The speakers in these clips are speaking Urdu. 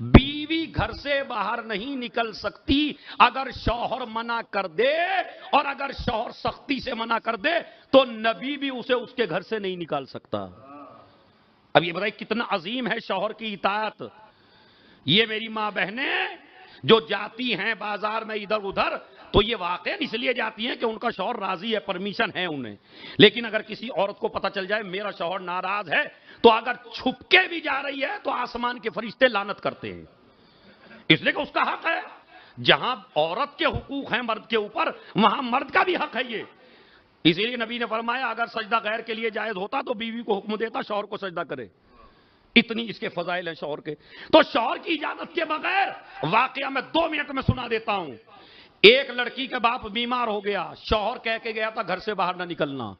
بیوی گھر سے باہر نہیں نکل سکتی اگر شوہر منع کر دے، اور اگر شوہر سختی سے منع کر دے تو نبی بھی اسے اس کے گھر سے نہیں نکال سکتا۔ اب یہ بتائیے کتنا عظیم ہے شوہر کی اطاعت۔ یہ میری ماں بہنیں جو جاتی ہیں بازار میں ادھر ادھر تو یہ واقعہ اس لیے جاتی ہیں کہ ان کا شوہر راضی ہے، پرمیشن ہے انہیں، لیکن اگر کسی عورت کو پتہ چل جائے میرا شوہر ناراض ہے تو اگر چھپ کے بھی جا رہی ہے تو آسمان کے فرشتے لعنت کرتے ہیں، اس لیے کہ اس کا حق ہے۔ جہاں عورت کے حقوق ہیں مرد کے اوپر، وہاں مرد کا بھی حق ہے یہ۔ اسی لیے نبی نے فرمایا اگر سجدہ غیر کے لیے جائز ہوتا تو بیوی کو حکم دیتا شوہر کو سجدہ کرے، اتنی اس کے فضائل ہیں شوہر کے۔ تو شوہر کی اجازت کے بغیر، واقعہ میں 2 منٹ میں سنا دیتا ہوں۔ ایک لڑکی کا باپ بیمار ہو گیا، شوہر کہہ کے گیا تھا گھر سے باہر نہ نکلنا۔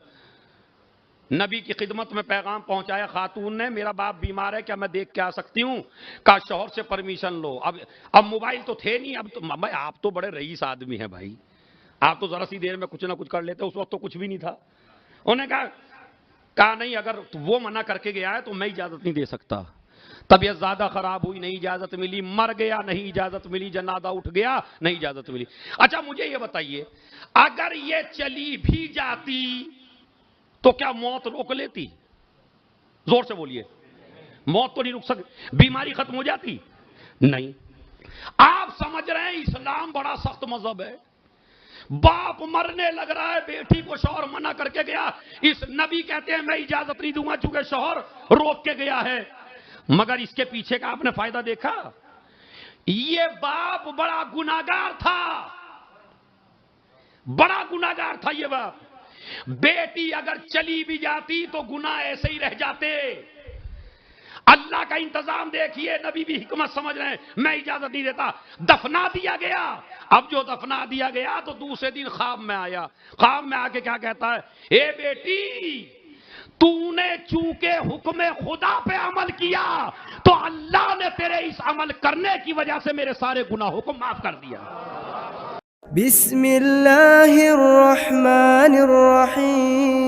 نبی کی خدمت میں پیغام پہنچایا خاتون نے، میرا باپ بیمار ہے، کیا میں دیکھ کے آ سکتی ہوں؟ کہا شوہر سے پرمیشن لو۔ اب موبائل تو تھے نہیں، اب تو آپ تو بڑے رئیس آدمی ہیں بھائی، آپ تو ذرا سی دیر میں کچھ نہ کچھ کر لیتے، اس وقت تو کچھ بھی نہیں تھا۔ انہوں نے کہا نہیں، اگر وہ منع کر کے گیا ہے تو میں اجازت نہیں دے سکتا۔ طبیعت زیادہ خراب ہوئی، نہیں اجازت ملی، مر گیا نہیں اجازت ملی، جنازہ اٹھ گیا نہیں اجازت ملی۔ اچھا مجھے یہ بتائیے اگر یہ چلی بھی جاتی تو کیا موت روک لیتی؟ زور سے بولیے، موت تو نہیں روک سکتی، بیماری ختم ہو جاتی؟ نہیں۔ آپ سمجھ رہے ہیں اسلام بڑا سخت مذہب ہے، باپ مرنے لگ رہا ہے، بیٹی کو شوہر منع کر کے گیا، اس نبی کہتے ہیں میں اجازت نہیں دوں گا چونکہ شوہر روک کے گیا ہے۔ مگر اس کے پیچھے کا آپ نے فائدہ دیکھا؟ یہ باپ بڑا گناہگار تھا، بڑا گناہگار تھا یہ باپ۔ بیٹی اگر چلی بھی جاتی تو گناہ ایسے ہی رہ جاتے۔ اللہ کا انتظام دیکھیے، نبی بھی حکمت سمجھ رہے ہیں، میں اجازت نہیں دیتا، دفنا دیا گیا۔ اب جو دفنا دیا گیا تو دوسرے دن خواب میں آیا، خواب میں آ کے کیا کہتا ہے، اے بیٹی تو نے چونکہ حکم خدا پہ عمل کیا تو اللہ نے تیرے اس عمل کرنے کی وجہ سے میرے سارے گناہوں کو معاف کر دیا۔ بسم اللہ الرحمن الرحیم